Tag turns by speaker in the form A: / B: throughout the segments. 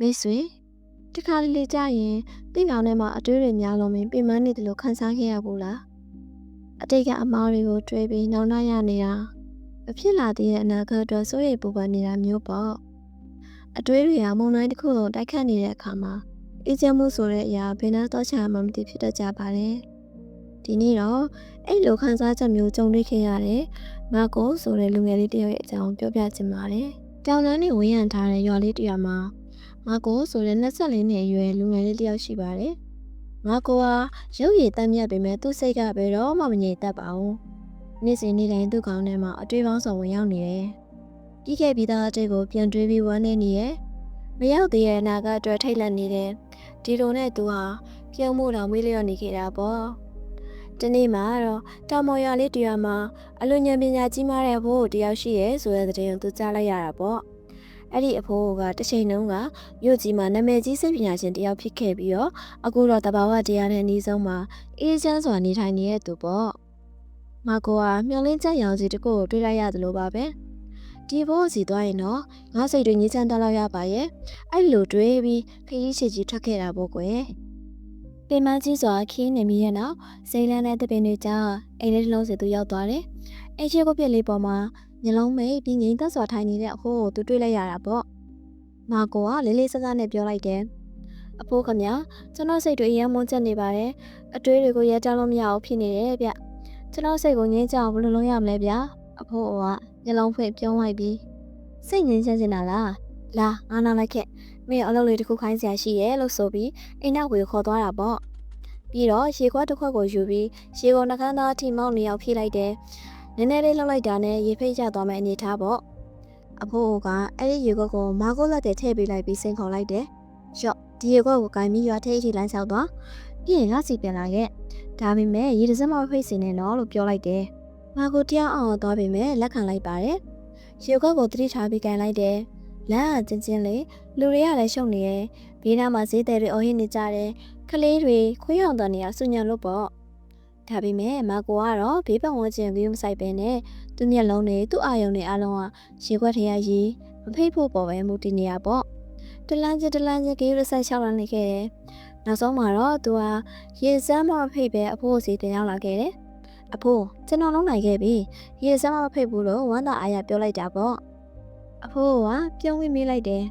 A: မိတ်ဆွေတခါလေလေကြာရင်သိနောင်ထဲမှာအတွေးတွေများလုံးပြီးပြင်ပန်းနေတယ်လို့ခန်းစားခဲ့ရဘူးလားအတိတ်ကအမားတွေကိုတွေးပြီးနောက်နောက်ရနေတာမဖြစ်လာသေးတဲ့အနာဂတ်အတွက်စိုးရိမ်ပူပန်နေတာမျိုးပေါ့အတွေးတွေကမုန်တိုင်းတစ်ခုလုံးတိုက်ခတ်နေတဲ့အခါမှာအေးချမ်းမှုဆိုတဲ့အရာဘယ်နှတော့ချာမှမသိဖြစ်တတ်ကြပါတယ်ဒီနေ့တော့အဲ့လိုခန်းစားချက်မျိုးကြုံတွေ့ခဲ့ရတယ်မာကိုဆိုတဲ့လူငယ်လေးတယောက်ရဲ့အကြောင်းပြောပြချင်ပါတယ်တောင်တန်းတွေဝန်းရံထားတဲ့ရွာလေးတစ်ရွာမှာငါကိုဆိုတဲ့24နှစ်အရွယ်လူငယ်လေးတစ်ယောက်ရှိပါတယ်။ငါကိုဟာရုပ်ရည်တမ်းမြတ်ပေမဲ့သူ့စိတ်ကဘယ်တော့မှမငြိမ်သက်ပါဘူး။နေ့စဉ်နေ့တိုင်းသူ့ခေါင်းထဲမှာအတွေးပေါင်းစုံဝင်ရောက်နေတယ်။ပြီးခဲ့ပြီးသားအတိတ်ကိုပြန်တွေးပြီးဝမ်းနေနေရဲ့။မရောက်သေးတဲ့အနာကအတွက်ထိတ်လန့်နေတယ်။ဒီလိုနဲ့သူဟာပြုံးမှုတော်မေးလျော့နေခဲ့တာပေါ့။ဒီနေ့မှာတော့တောင်မော်ရွာလေးတစ်ရွာမှာအလွန်ဉာဏ်ပညာကြီးမားတဲ့ဘိုးတယောက်ရှိရဲဆိုတဲ့တဲ့ရင်သူကြားလိုက်ရတာပေါ့။အဲ့ဒီအဖိုးကတစ်ချိန်လုံးကမြို့ကြီးမှာနာမည်ကြီးစိတ်ပညာရှင်တယောက်ဖြစ်ခဲ့ပြီးတော့အခုတော့တဘာဝတရားနဲ့အနည်းဆုံးမှာအေးချမ်းစွာနေထိုင်နေတဲ့သူပေါ့။ငါကိုကမျောလင်းချက်ရောင်စီတစ်ခုကိုတွေ့လိုက်ရတယ်လို့ပါပဲ။ဒီဘိုးစီသွားရင်တော့ငါစိတ်တွေငြိမ်းချမ်းသွားလောက်ရပါရဲ့။အဲ့လိုတွေးပြီးခရီးချီကြီးထွက်ခဲ့တာပေါ့ကွယ်။ပင်မကြီးစွာခင်းနေမိရဲ့နောက်စိတ်လန်းတဲ့တပင်တွေကြားအိမ်လေးတစ်လုံးစီသူရောက်သွားတယ်။အိမ်ရှိကိုပြက်လေးပေါ်မှာညလုံးမိတ်ပြီးငိမ့်သက်စွာထိုင်နေတဲ့အဖိုးကိုသူတွေ့လိုက်ရတာပေါ့။မာကိုကလေးလေးဆဆနဲ့ပြောလိုက်တယ်။အဖိုးခမကျွန်တော်စိတ်တွေအယံမွန်းချက်နေပါတယ်။အတွေးတွေကိုရဲတောင်းလို့မရအောင်ဖြစ်နေတယ်ဗျ။ကျွန်တော်စိတ်ကိုငြင်းချအောင်ဘယ်လိုလုပ်ရမလဲဗျ။အဖိုးကညလုံးဖွင့်ပြုံးလိုက်ပြီးစိတ်ငြင်းချင်တာလား။လာငါနာလိုက်ခဲ့။မင်းအလုပ်လေးတစ်ခုခိုင်းစရာရှိရဲ့လို့ဆိုပြီးအိမ်နောက်ကိုခေါ်သွားတာပေါ့။ပြီးတော့ရေခွက်တစ်ခွက်ကိုယူပြီးရေကုန်နှကန်းသားအထိမောက်နေအောင်ဖြည့်လိုက်တယ်။နည်းနည်းလေးလှုပ်လိုက်တာနဲ့ရေဖိတ်ကျသွားမယ့်အနေထားပေါ့အဖိုးကအဲ့ဒီရေခွက်ကိုမာကိုလက်တဲ့ထည့်ပေးလိုက်ပြီးစိန်ခေါ်လိုက်တယ်ရော့ဒီရေခွက်ကိုကိုင်ပြီးရွာထိပ်ထိလမ်းလျှောက်သွားပြီးရင်ငါစီပြန်လာခဲ့ဒါပေမဲ့ရေတစက်မဖိတ်စင်နေတော့လို့ပြောလိုက်တယ်မာကိုတရားအောင်သွားပေမဲ့လက်ခံလိုက်ပါတယ်ရေခွက်ကိုတတိထားပြီးကိုင်လိုက်တယ်လမ်းကချင်းချင်းလေးလူတွေကလည်းရှုံနေရဲ့ဘေးနားမှာဈေးသည်တွေအော်ဟစ်နေကြတယ်ကလေးတွေခွေးအောင်တန်နေရဆူညံလို့ပေါ့ဒါပေမဲ့မာကိုကတော့ဘေးပတ်ဝန်းကျင်ကိုမဆိုင်ပဲနဲ့သူ့မျက်လုံးတွေသူ့အာယုံတွေအလုံးကရေခွက်ထဲရရေမဖိတ်ဖို့ပေါ်ပဲမူတည်နေရပေါ့တလန်းချင်းဂေးရဆက်ရှောက်လာနေခဲ့တယ်နောက်ဆုံးမှာတော့သူဟာရေစမ်းမဖိတ်ပဲအဖိုးစီတင်ရောက်လာခဲ့တယ်အဖိုးကျွန်တော်လုံးနိုင်ခဲ့ပြီရေစမ်းမဖိတ်ဘူးလို့ဝမ်းသာအားရပြောလိုက်တာပေါ့အဖိုးကပြုံးပြီးမေးလိုက်တယ်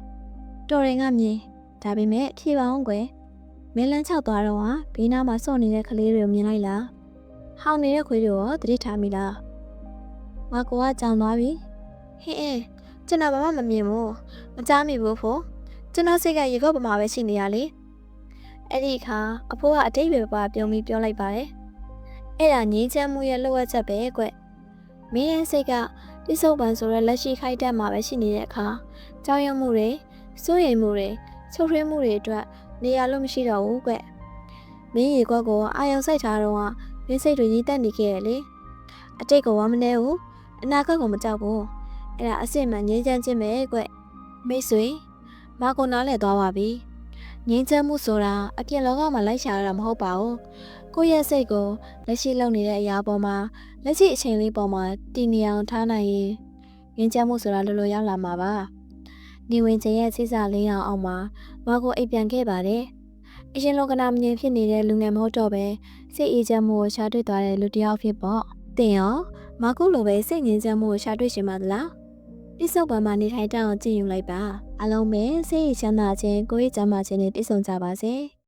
A: တော်ရင်ကမြင်ဒါပေမဲ့ဖြေပါအောင်ကွယ်မင်းလန်းချောက်သွားတော့ဟာဘေးနားမှာစော့နေတဲ့ကလေးတွေကိုမြင်လိုက်လားဟောင်းနေတဲ့ခွေးတွေကိုရောသတိထားမိလားငါကကြောင်သွားပြီဟင်းကျွန်တော်ဘာမှမမြင်ဘူးမကြားမိဘူးဖို့ကျွန်တော်စိတ်ကရေခုတ်ပမာပဲရှိနေရလေအဲ့ဒီအခါအဖိုးကအတိတ်ပဲပါပြုံးပြီးပြောလိုက်ပါတယ်အဲ့ဒါငြိမ်းချမ်းမှုရဲ့လှုပ်ဝက်ချက်ပဲကွမင်းရဲ့စိတ်ကတိစုံပန်ဆိုတဲ့လက်ရှိခိုက်တက်မှာပဲရှိနေတဲ့အခါကြောက်ရွံ့မှုတွေစိုးရိမ်မှုတွေချုပ်ထွေးမှုတွေအတွက်နေရာလို့မရှိတော့ဘူးကွမင်းရေခွက်ကိုအာယုံစိုက်ထားတော့မင်းစိတ်တွေရည်တက်နေခဲ့ရလေအတိတ်ကဝမ်းမနေဘူးအနာဂတ်ကိုမကြောက်ဘူးအဲ့ဒါအစ်စ်မှငြိမ်းချမ်းခြင်းပဲကွမိတ်ဆွေမကိုနားလဲသွားပါပြီငြိမ်းချမ်းမှုဆိုတာအပြင်လောကမှာလိုက်ရှာရတာမဟုတ်ပါဘူးကိုယ့်ရဲ့စိတ်ကိုလက်ရှိလုပ်နေတဲ့အရာပေါ်မှာလက်ရှိအချိန်လေးပေါ်မှာတည်နေအောင်ထားနိုင်ရင်ငြိမ်းချမ်းမှုဆိုတာလောလောရောက်လာမှာပါနေဝင်ခြင်းရဲ့စိစလေးအောင်မှာမကိုအိပ်ပြန်ခဲ့ပါတယ်အရှင်လောကနာမငြိမ်ဖြစ်နေတဲ့လူငယ်မဟုတ်တော့ပဲစိတ်အေးချမ်းမှုကိုရှာတွေ့သွားတဲ့လူတစ်ယောက်ဖြစ်ပေါ့တင်ရောမကုလိုပဲစိတ်ငြိမ်းချမ်းမှုကိုရှာတွေ့ရှင်ပါသလားတိစုံပံမှာနေထိုင်တောင်းကြည့်ယူလိုက်ပါအလုံးပဲစိတ်ချမ်းသာခြင်းကိုယ်ရေးချမ်းသာခြင်းနဲ့ပြည့်စုံကြပါစေ